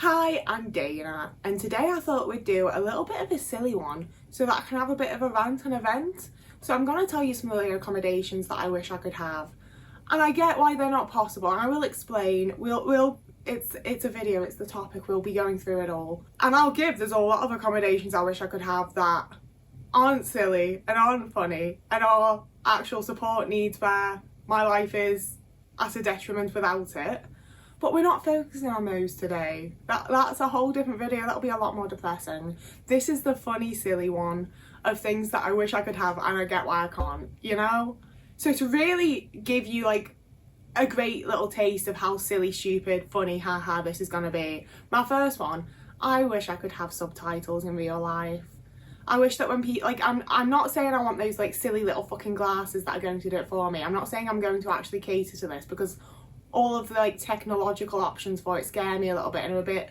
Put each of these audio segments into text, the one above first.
Hi, I'm Dana, and today I thought we'd do a little bit of a silly one so that I can have a bit of a rant and a vent. So I'm going to tell you some of the accommodations that I wish I could have. And I get why they're not possible, and I will explain. It's a video, it's the topic, we'll be going through it all. And there's a lot of accommodations I wish I could have that aren't silly and aren't funny and are actual support needs where my life is at a detriment without it. But we're not focusing on those today. That's a whole different video. That'll be a lot more depressing. This is the funny, silly one of things that I wish I could have, and I get why I can't, you know? So to really give you like a great little taste of how silly, stupid, funny, haha this is gonna be, my first one, I wish I could have subtitles in real life. I wish that when people, like, I'm not saying I want those like silly little fucking glasses that are going to do it for me. I'm not saying I'm going to actually cater to this, because all of the like technological options for it scare me a little bit and are a bit...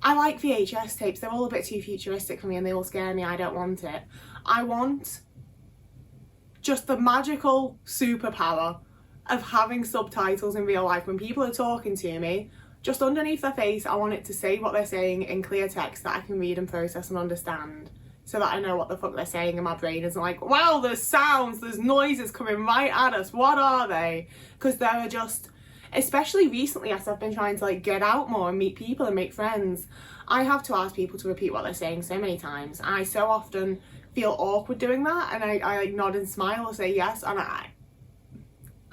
I like VHS tapes, they're all a bit too futuristic for me and they all scare me. I don't want it. I want just the magical superpower of having subtitles in real life. When people are talking to me, just underneath their face, I want it to say what they're saying in clear text that I can read and process and understand, so that I know what the fuck they're saying and my brain isn't like, wow, there's sounds, there's noises coming right at us, what are they? Because there are just... Especially recently, as I've been trying to like get out more and meet people and make friends, I have to ask people to repeat what they're saying so many times, and I so often feel awkward doing that, and I like nod and smile or say yes, and I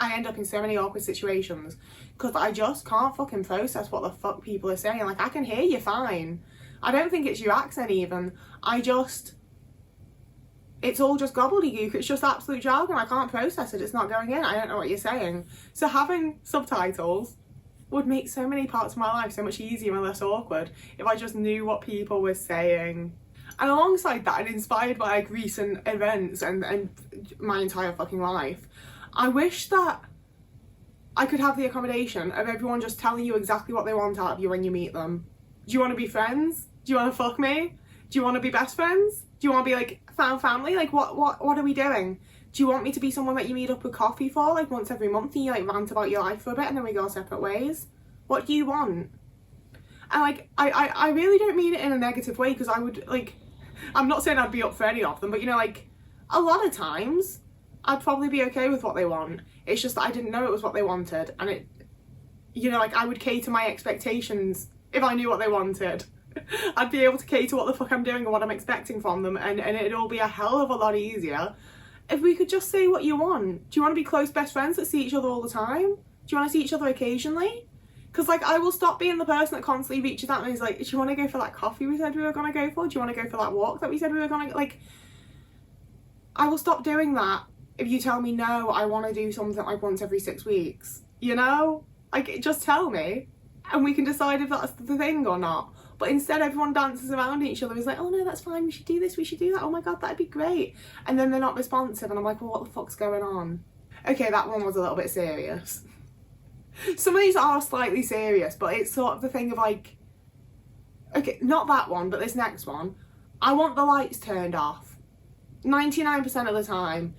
end up in so many awkward situations because I just can't fucking process what the fuck people are saying. Like, I can hear you fine. I don't think it's your accent even. It's all just gobbledygook, it's just absolute jargon. I can't process it, it's not going in, I don't know what you're saying. So having subtitles would make so many parts of my life so much easier and less awkward if I just knew what people were saying. And alongside that, and inspired by like recent events and my entire fucking life, I wish that I could have the accommodation of everyone just telling you exactly what they want out of you when you meet them. Do you want to be friends? Do you want to fuck me? Do you want to be best friends? Do you want to be like found family? Like what are we doing? Do you want me to be someone that you meet up with coffee for like once every month and you like rant about your life for a bit and then we go separate ways? What do you want? And like I really don't mean it in a negative way, because I would like, I'm not saying I'd be up for any of them, but you know, like a lot of times I'd probably be okay with what they want. It's just that I didn't know it was what they wanted, and it, you know, like I would cater my expectations if I knew what they wanted. I'd be able to cater what the fuck I'm doing and what I'm expecting from them, and it'd all be a hell of a lot easier if we could just say what you want. Do you want to be close best friends that see each other all the time? Do you want to see each other occasionally? Because like I will stop being the person that constantly reaches out and is like, do you want to go for that coffee we said we were going to go for? Do you want to go for that walk that we said we were going to... Like, I will stop doing that if you tell me, no, I want to do something like once every 6 weeks, you know? Like, just tell me and we can decide if that's the thing or not. But instead everyone dances around each other. It's like, oh no, that's fine, we should do this, we should do that, oh my god, that'd be great. And then they're not responsive and I'm like, well, what the fuck's going on? Okay, that one was a little bit serious. Some of these are slightly serious, but it's sort of the thing of like, okay, not that one, but this next one. I want the lights turned off 99% of the time.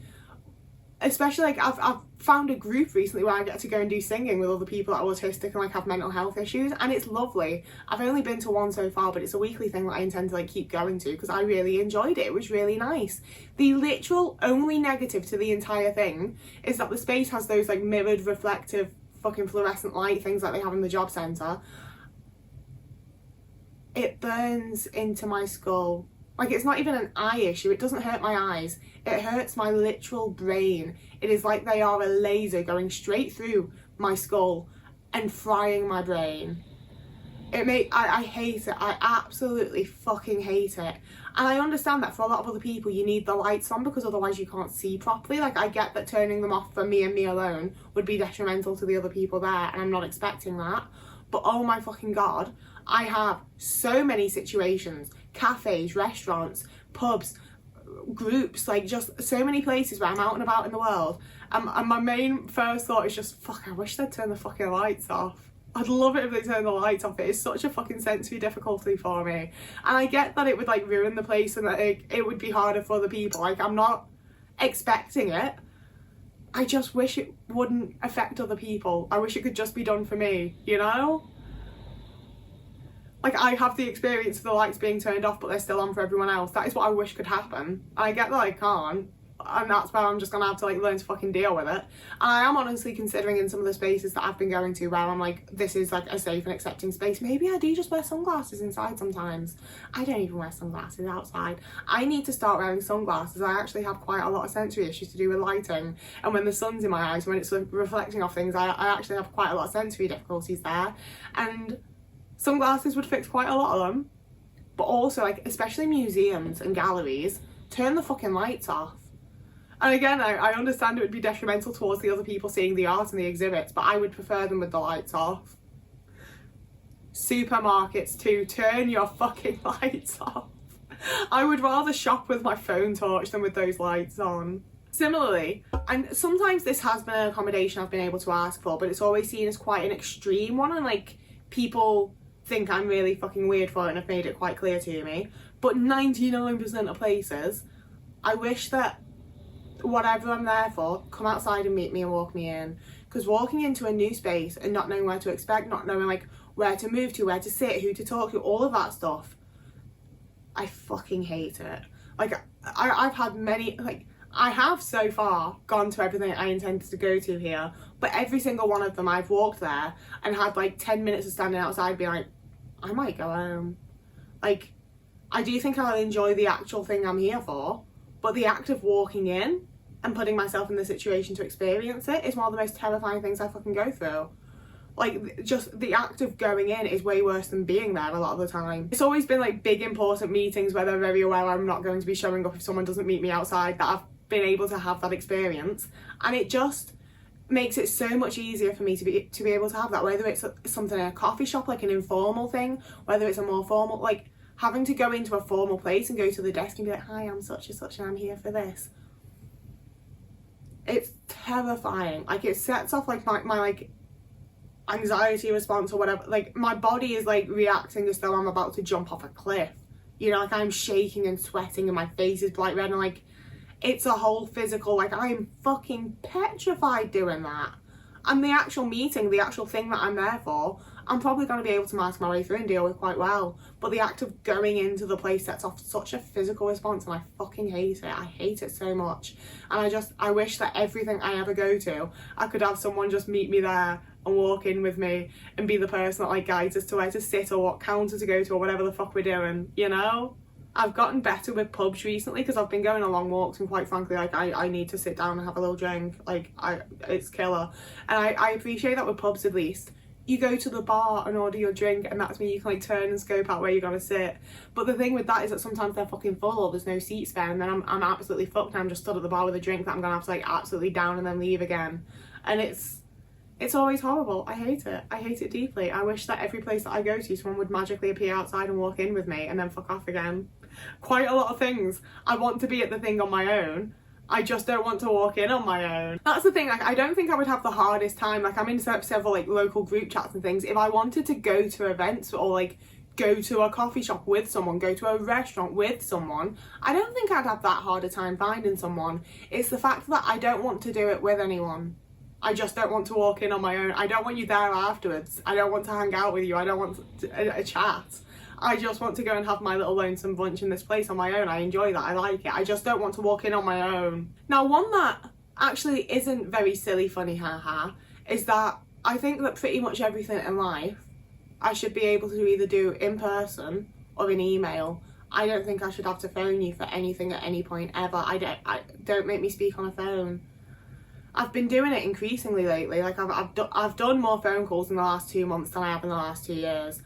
Especially like I've found a group recently where I get to go and do singing with other people that are autistic and like have mental health issues, and it's lovely. I've only been to one so far, but it's a weekly thing that I intend to like keep going to because I really enjoyed it. It was really nice. The literal only negative to the entire thing is that the space has those like mirrored reflective fucking fluorescent light things like they have in the job centre. It burns into my skull. Like, it's not even an eye issue, it doesn't hurt my eyes, it hurts my literal brain. It is like they are a laser going straight through my skull and frying my brain. I hate it, I absolutely fucking hate it. And I understand that for a lot of other people you need the lights on because otherwise you can't see properly. Like, I get that turning them off for me and me alone would be detrimental to the other people there, and I'm not expecting that. But oh my fucking god, I have so many situations, cafes, restaurants, pubs, groups, like just so many places where I'm out and about in the world, and my main first thought is just, fuck, I wish they'd turn the fucking lights off. I'd love it if they turned the lights off. It is such a fucking sensory difficulty for me, and I get that it would like ruin the place and that it would be harder for other people. Like, I'm not expecting it, I just wish it wouldn't affect other people. I wish it could just be done for me, you know? Like, I have the experience of the lights being turned off but they're still on for everyone else. That is what I wish could happen. And I get that I can't, and that's where I'm just gonna have to like learn to fucking deal with it. And I am honestly considering in some of the spaces that I've been going to where I'm like, this is like a safe and accepting space, maybe I do just wear sunglasses inside sometimes. I don't even wear sunglasses outside. I need to start wearing sunglasses. I actually have quite a lot of sensory issues to do with lighting, and when the sun's in my eyes, when it's reflecting off things, I actually have quite a lot of sensory difficulties there, and sunglasses would fix quite a lot of them. But also, like, especially museums and galleries, turn the fucking lights off. And again, I understand it would be detrimental towards the other people seeing the art and the exhibits, but I would prefer them with the lights off. Supermarkets too, turn your fucking lights off. I would rather shop with my phone torch than with those lights on. Similarly, and sometimes this has been an accommodation I've been able to ask for, but it's always seen as quite an extreme one, and like, people think I'm really fucking weird for it and have made it quite clear to me. But 99% of places, I wish that whatever I'm there for, come outside and meet me and walk me in. Because walking into a new space and not knowing where to expect, not knowing like where to move to, where to sit, who to talk to, all of that stuff, I fucking hate it. Like, I've had many, like, I have so far gone to everything I intended to go to here, but every single one of them I've walked there and had like 10 minutes of standing outside being like, I might go home. Like, I do think I'll enjoy the actual thing I'm here for, but the act of walking in and putting myself in the situation to experience it is one of the most terrifying things I fucking go through. Like, just the act of going in is way worse than being there a lot of the time. It's always been like big important meetings where they're very aware I'm not going to be showing up if someone doesn't meet me outside, that I've been able to have that experience, and it just makes it so much easier for me to be able to have that, whether it's something in a coffee shop, like an informal thing, whether it's a more formal, like having to go into a formal place and go to the desk and be like, hi, I'm such and such and I'm here for this. It's terrifying. Like, it sets off like my like anxiety response or whatever. Like, my body is like reacting as though I'm about to jump off a cliff. You know, like I'm shaking and sweating and my face is bright red, and like, it's a whole physical, like, I'm fucking petrified doing that. And the actual meeting, the actual thing that I'm there for, I'm probably going to be able to mask my way through and deal with quite well. But the act of going into the place sets off such a physical response, and I fucking hate it. I hate it so much. And I wish that everything I ever go to, I could have someone just meet me there and walk in with me and be the person that like guides us to where to sit or what counter to go to or whatever the fuck we're doing, you know? I've gotten better with pubs recently because I've been going on long walks, and quite frankly, like, I need to sit down and have a little drink. Like, it's killer. And I appreciate that with pubs, at least. You go to the bar and order your drink, and that's when you can like turn and scope out where you're gonna sit. But the thing with that is that sometimes they're fucking full or there's no seats there, and then I'm absolutely fucked and I'm just stood at the bar with a drink that I'm gonna have to like absolutely down and then leave again. And it's always horrible. I hate it. I hate it deeply. I wish that every place that I go to, someone would magically appear outside and walk in with me and then fuck off again. Quite a lot of things. I want to be at the thing on my own. I just don't want to walk in on my own. That's the thing, like, I don't think I would have the hardest time. Like, I'm in several like local group chats and things. If I wanted to go to events or like go to a coffee shop with someone, go to a restaurant with someone, I don't think I'd have that hard a time finding someone. It's the fact that I don't want to do it with anyone. I just don't want to walk in on my own. I don't want you there afterwards. I don't want to hang out with you. I don't want a chat. I just want to go and have my little lonesome bunch in this place on my own. I enjoy that. I like it. I just don't want to walk in on my own. Now, one that actually isn't very silly, funny, haha, is that I think that pretty much everything in life I should be able to either do in person or in email. I don't think I should have to phone you for anything at any point ever. I don't make me speak on a phone. I've been doing it increasingly lately. Like, I've done more phone calls in the last 2 months than I have in the last 2 years.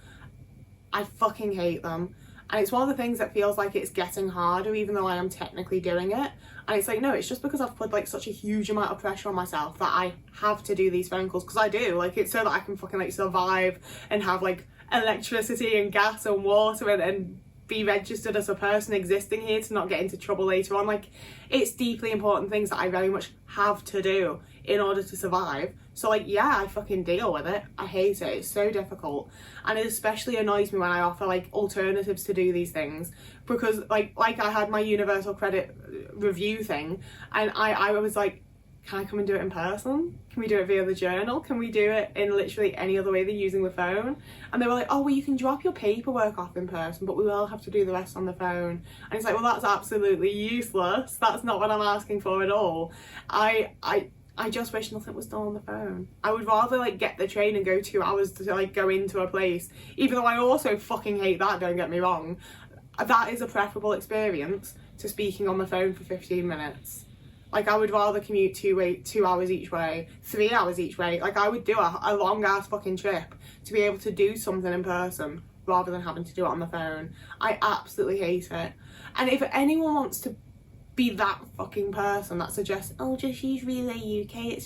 I fucking hate them. And it's one of the things that feels like it's getting harder, even though I am technically doing it. And it's like, no, it's just because I've put like such a huge amount of pressure on myself that I have to do these phone calls, because I do. Like, it's so that I can fucking like survive and have like electricity and gas and water and be registered as a person existing here to not get into trouble later on. Like, it's deeply important things that I very much have to do in order to survive. So like, yeah, I fucking deal with it. I hate it. It's so difficult. And it especially annoys me when I offer like alternatives to do these things, because like I had my universal credit review thing, and I was like, can I come and do it in person? Can we do it via the journal? Can we do it in literally any other way than using the phone? And they were like, oh, well, you can drop your paperwork off in person, but we will have to do the rest on the phone. And it's like, well, that's absolutely useless. That's not what I'm asking for at all. I just wish nothing was done on the phone. I would rather like get the train and go 2 hours to like go into a place, even though I also fucking hate that, don't get me wrong. That is a preferable experience to speaking on the phone for 15 minutes. Like, I would rather commute 2 hours each way, 3 hours each way. Like, I would do a long ass fucking trip to be able to do something in person rather than having to do it on the phone. I absolutely hate it. And if anyone wants to be that fucking person that suggests, oh, just use Relay UK,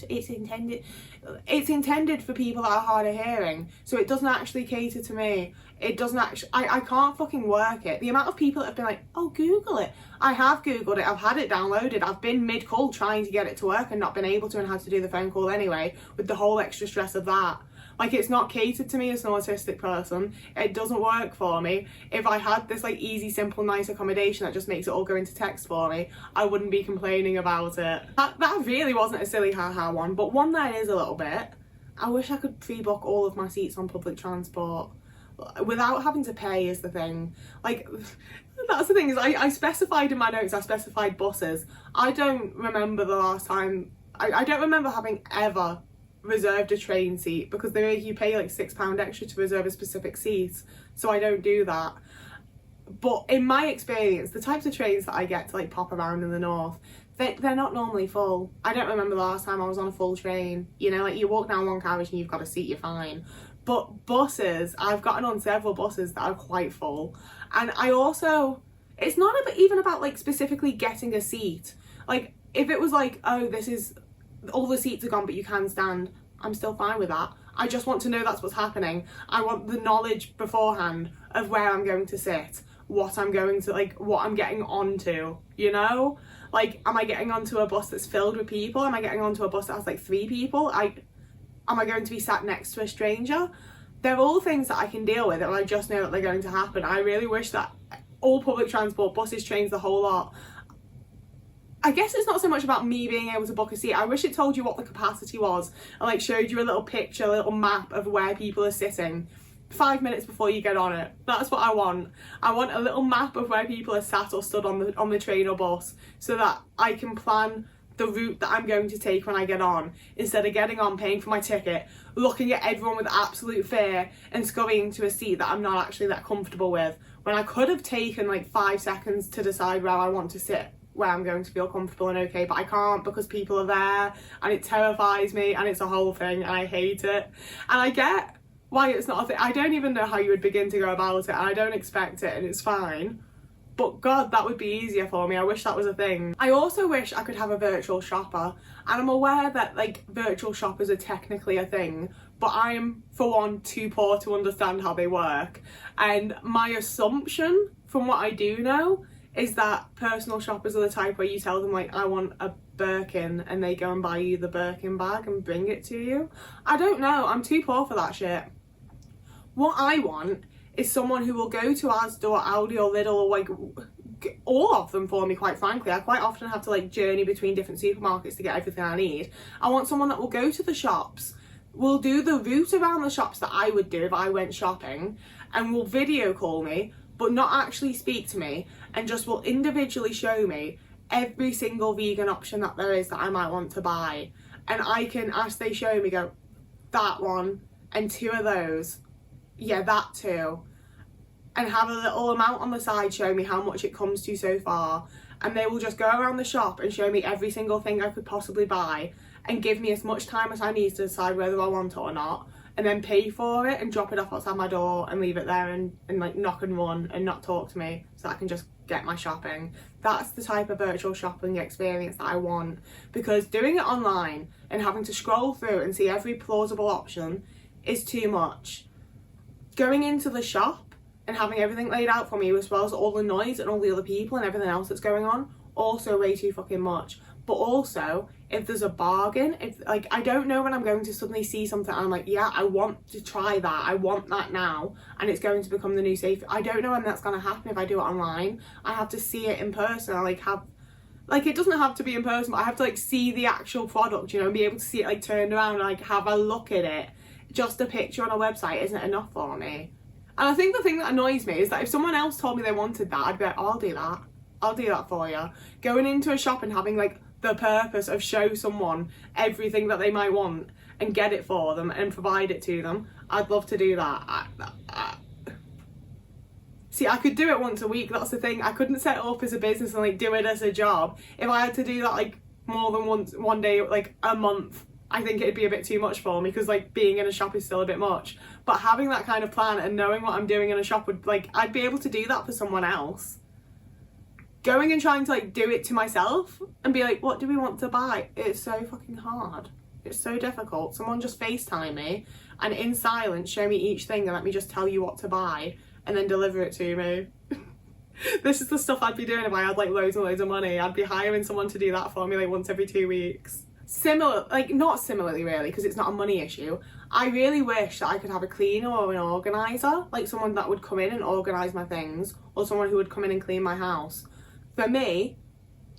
it's intended for people that are hard of hearing, so it doesn't actually cater to me. It doesn't actually, I can't fucking work it. The amount of people that have been like, oh, Google it. I have Googled it, I've had it downloaded, I've been mid-call trying to get it to work and not been able to, and had to do the phone call anyway, with the whole extra stress of that. Like, it's not catered to me as an autistic person. It doesn't work for me. If I had this like easy, simple, nice accommodation that just makes it all go into text for me, I wouldn't be complaining about it. That really wasn't a silly haha one, but one that is a little bit. I wish I could pre-book all of my seats on public transport without having to pay is the thing. Like, that's the thing, is I specified in my notes, I specified buses. I don't remember the last time, I don't remember having ever reserved a train seat, because they make you pay like £6 extra to reserve a specific seat, so I don't do that. But in my experience, the types of trains that I get to like pop around in the north, they're not normally full. I don't remember the last time I was on a full train. You know, like, you walk down one carriage and you've got a seat, you're fine. But buses, I've gotten on several buses that are quite full. And I also, it's not even about like specifically getting a seat. Like, if it was like, oh, this is, all the seats are gone but you can stand, I'm still fine with that. I just want to know that's what's happening. I want the knowledge beforehand of where I'm going to sit, what I'm going to, like, what I'm getting onto, you know? Like, am I getting onto a bus that's filled with people? Am I getting onto a bus that has like 3 people? Am I going to be sat next to a stranger? They're all things that I can deal with, and I just know that they're going to happen. I really wish that all public transport, buses, trains, the whole lot, I guess it's not so much about me being able to book a seat. I wish it told you what the capacity was and like showed you a little picture, a little map of where people are sitting 5 minutes before you get on it. That's what I want. I want a little map of where people are sat or stood on the train or bus, so that I can plan the route that I'm going to take when I get on, instead of getting on, paying for my ticket, looking at everyone with absolute fear and scurrying to a seat that I'm not actually that comfortable with, when I could have taken like 5 seconds to decide where I want to sit, where I'm going to feel comfortable and okay, but I can't because people are there and it terrifies me and it's a whole thing and I hate it. And I get why it's not a thing. I don't even know how you would begin to go about it, and I don't expect it, and it's fine. But God, that would be easier for me. I wish that was a thing. I also wish I could have a virtual shopper, and I'm aware that like virtual shoppers are technically a thing, but I'm, for one, too poor to understand how they work. And my assumption from what I do know is that personal shoppers are the type where you tell them like, I want a Birkin, and they go and buy you the Birkin bag and bring it to you. I don't know, I'm too poor for that shit. What I want is someone who will go to Asda or Aldi or Lidl or like all of them for me, quite frankly. I quite often have to like journey between different supermarkets to get everything I need. I want someone that will go to the shops, will do the route around the shops that I would do if I went shopping, and will video call me but not actually speak to me, and just will individually show me every single vegan option that there is that I might want to buy. And I can, as they show me, go, that one and 2 of those, yeah, that too, and have a little amount on the side show me how much it comes to so far. And they will just go around the shop and show me every single thing I could possibly buy and give me as much time as I need to decide whether I want it or not, and then pay for it and drop it off outside my door and leave it there and like knock and run and not talk to me, so I can just get my shopping. That's the type of virtual shopping experience that I want, because doing it online and having to scroll through and see every plausible option is too much. Going into the shop and having everything laid out for me, as well as all the noise and all the other people and everything else that's going on, also way too fucking much. But also, if there's a bargain, if like, I don't know when I'm going to suddenly see something and I'm like, yeah, I want to try that, I want that now, and it's going to become the new safe. I don't know when that's going to happen if I do it online. I have to see it in person. I like have Like, it doesn't have to be in person, but I have to like see the actual product, you know, and be able to see it like turned around and like have a look at it. Just a picture on a website isn't enough for me. And I think the thing that annoys me is that if someone else told me they wanted that, I'd be like, I'll do that. I'll do that for you. Going into a shop and having like the purpose of show someone everything that they might want and get it for them and provide it to them, I'd love to do that. See, I could do it once a week, that's the thing. I couldn't set it up as a business and like do it as a job. If I had to do that like more than one day, like a month, I think it'd be a bit too much for me, because like being in a shop is still a bit much. But having that kind of plan and knowing what I'm doing in a shop would, like, I'd be able to do that for someone else. Going and trying to like do it to myself and be like, what do we want to buy? It's so fucking hard. It's so difficult. Someone just FaceTime me and in silence show me each thing and let me just tell you what to buy and then deliver it to me. This is the stuff I'd be doing if I had like loads and loads of money. I'd be hiring someone to do that for me like once every 2 weeks. Similar, like not similarly really, because it's not a money issue. I really wish that I could have a cleaner or an organiser, like someone that would come in and organise my things, or someone who would come in and clean my house. For me,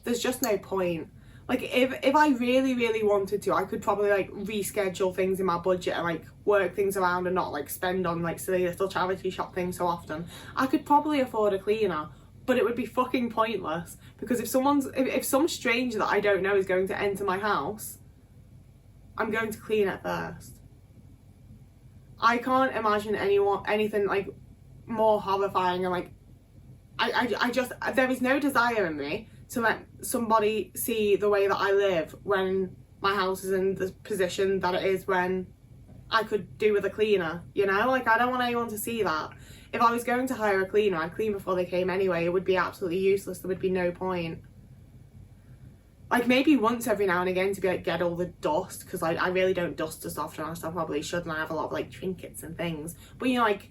there's just no point. Like if I really wanted to, I could probably like reschedule things in my budget and like work things around and not like spend on like silly little charity shop things so often. I could probably afford a cleaner, but it would be fucking pointless, because if some stranger that I don't know is going to enter my house, I'm going to clean it first. I can't imagine anything like more horrifying, and like I just, there is no desire in me to let somebody see the way that I live when my house is in the position that it is when I could do with a cleaner, you know? Like, I don't want anyone to see that. If I was going to hire a cleaner, I'd clean before they came anyway. It would be absolutely useless. There would be no point. Like, maybe once every now and again to be like, get all the dust, because like, I really don't dust as often as I probably should, and I have a lot of like trinkets and things. But you know, like,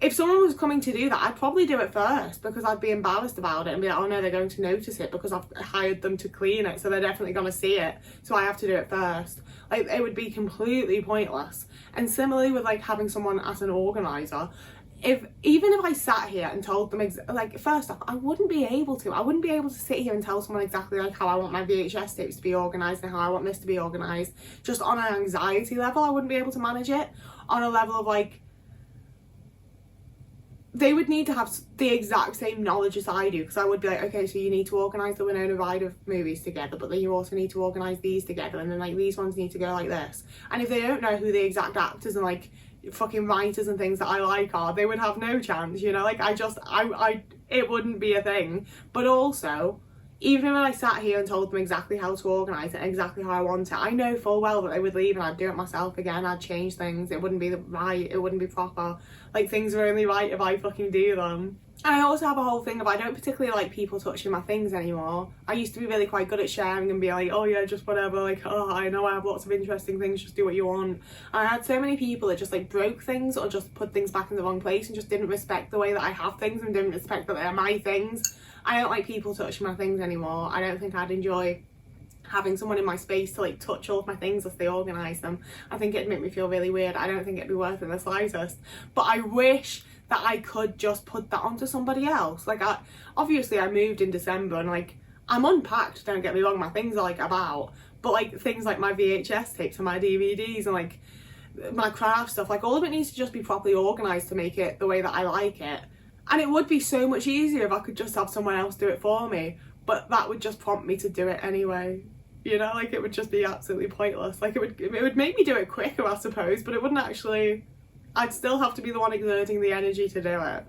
if someone was coming to do that, I'd probably do it first, because I'd be embarrassed about it and be like, oh no, they're going to notice it because I've hired them to clean it, so they're definitely going to see it, so I have to do it first. Like, it would be completely pointless. And similarly with like having someone as an organiser, even if I sat here and told them like, first off, I wouldn't be able to sit here and tell someone exactly like how I want my VHS tapes to be organised and how I want this to be organised. Just on an anxiety level, I wouldn't be able to manage it. On a level of like, they would need to have the exact same knowledge as I do, because I would be like, okay, so you need to organise the Winona Ryder movies together, but then you also need to organise these together, and then like these ones need to go like this. And if they don't know who the exact actors and like fucking writers and things that I like are, they would have no chance, you know? Like, it wouldn't be a thing. But also, even if I sat here and told them exactly how to organise it and exactly how I want it, I know full well that they would leave and I'd do it myself again. I'd change things. It wouldn't be right. It wouldn't be proper. Like, things are only right if I fucking do them. And I also have a whole thing of, I don't particularly like people touching my things anymore. I used to be really quite good at sharing and be like, oh yeah, just whatever, like, oh, I know I have lots of interesting things, just do what you want. And I had so many people that just like broke things or just put things back in the wrong place and just didn't respect the way that I have things and didn't respect that they're my things. I don't like people touching my things anymore. I don't think I'd enjoy having someone in my space to like touch all of my things as they organise them. I think it'd make me feel really weird. I don't think it'd be worth it in the slightest. But I wish that I could just put that onto somebody else. Like, obviously I moved in December and like, I'm unpacked, don't get me wrong, my things are like about, but like things like my VHS tapes and my DVDs and like my craft stuff, like all of it needs to just be properly organised to make it the way that I like it. And it would be so much easier if I could just have someone else do it for me, but that would just prompt me to do it anyway. You know, like, it would just be absolutely pointless. Like, it would make me do it quicker, I suppose, but it wouldn't actually, I'd still have to be the one exerting the energy to do it.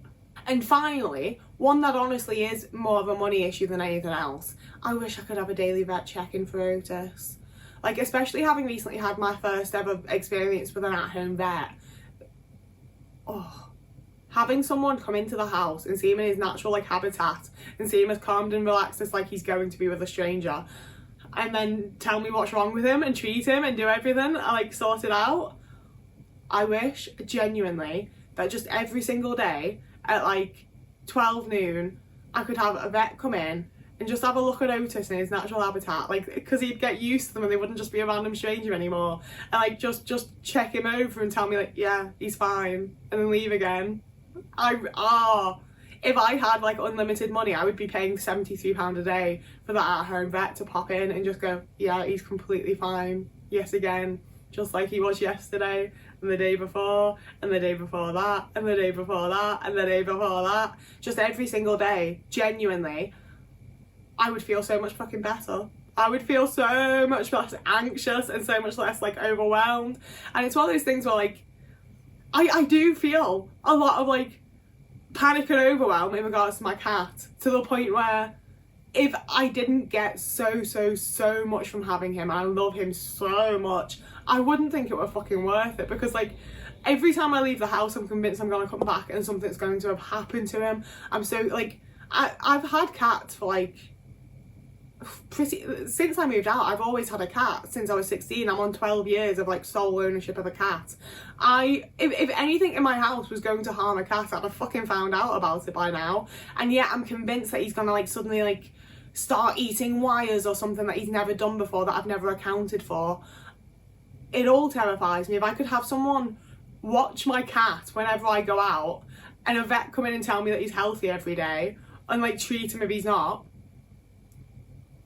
And finally, one that honestly is more of a money issue than anything else, I wish I could have a daily vet check-in for Otis. Like, especially having recently had my first ever experience with an at-home vet. Oh, having someone come into the house and see him in his natural like habitat and see him as calm and relaxed as like he's going to be with a stranger, and then tell me what's wrong with him and treat him and do everything and like sort it out. I wish genuinely that just every single day at like 12 noon I could have a vet come in and just have a look at Otis in his natural habitat, like, because he'd get used to them and they wouldn't just be a random stranger anymore, and like just check him over and tell me like, yeah, he's fine, and then leave again. if I had like unlimited money, I would be paying £73 a day for that at-home vet to pop in and just go, yeah, he's completely fine, yes again, just like he was yesterday, and the day before, and the day before that, and the day before that, and the day before that. Just every single day, genuinely, I would feel so much fucking better. I would feel so much less anxious and so much less like overwhelmed. And it's one of those things where like I do feel a lot of like panic and overwhelm in regards to my cat, to the point where if I didn't get so much from having him, and I love him so much, I wouldn't think it were fucking worth it, because like every time I leave the house I'm convinced I'm gonna come back and something's going to have happened to him. I'm so like I've had cats for like since I moved out. I've always had a cat since I was 16. I'm on 12 years of like sole ownership of a cat. If anything in my house was going to harm a cat, I'd have fucking found out about it by now, and yet I'm convinced that he's gonna like suddenly like start eating wires or something that he's never done before, that I've never accounted for. It all terrifies me. If I could have someone watch my cat whenever I go out, and a vet come in and tell me that he's healthy every day, and like treat him if he's not,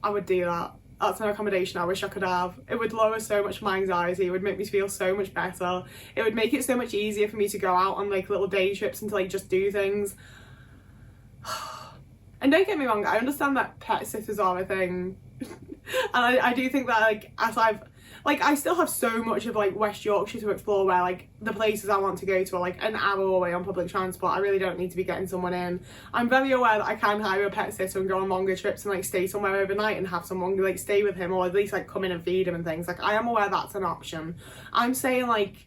I would do that. That's an accommodation I wish I could have. It would lower so much of my anxiety. It would make me feel so much better. It would make it so much easier for me to go out on like little day trips and to like just do things. And don't get me wrong, I understand that pet sitters are a thing. And I do think that like as I still have so much of like West Yorkshire to explore, where like the places I want to go to are like an hour away on public transport. I really don't need to be getting someone in. I'm very aware that I can hire a pet sitter and go on longer trips and like stay somewhere overnight and have someone like stay with him, or at least like come in and feed him and things. Like I am aware that's an option. I'm saying like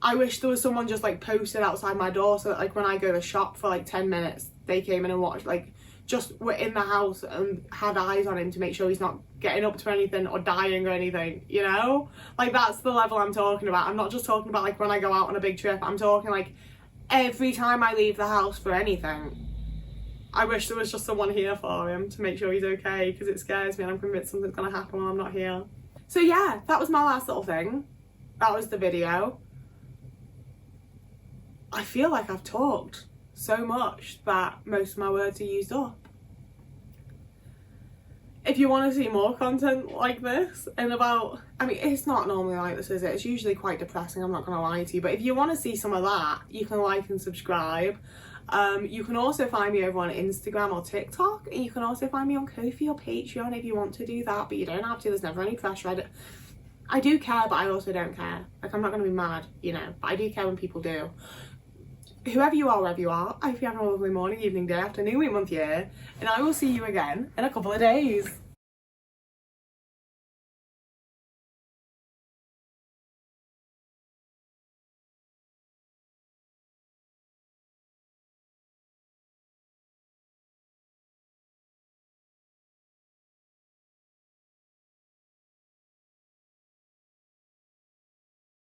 I wish there was someone just like posted outside my door, so that like when I go to shop for like 10 minutes, they came in and watched, like just were in the house and had eyes on him to make sure he's not getting up to anything or dying or anything, you know? Like that's the level I'm talking about. I'm not just talking about like when I go out on a big trip. I'm talking like every time I leave the house for anything. I wish there was just someone here for him to make sure he's okay, because it scares me and I'm convinced something's gonna happen when I'm not here. So yeah, that was my last little thing. That was the video. I feel like I've talked so much that most of my words are used up. If you want to see more content like this, and about, I mean, it's not normally like this, is it? It's usually quite depressing, I'm not going to lie to you, but if you want to see some of that, you can like and subscribe. You can also find me over on Instagram or TikTok, and you can also find me on Ko-fi or Patreon if you want to do that, but you don't have to. There's never any pressure. I do care, but I also don't care. Like, I'm not going to be mad, you know, but I do care when people do. Whoever you are, wherever you are, I hope you have a lovely morning, evening, day, afternoon, week, month, year, and I will see you again in a couple of days.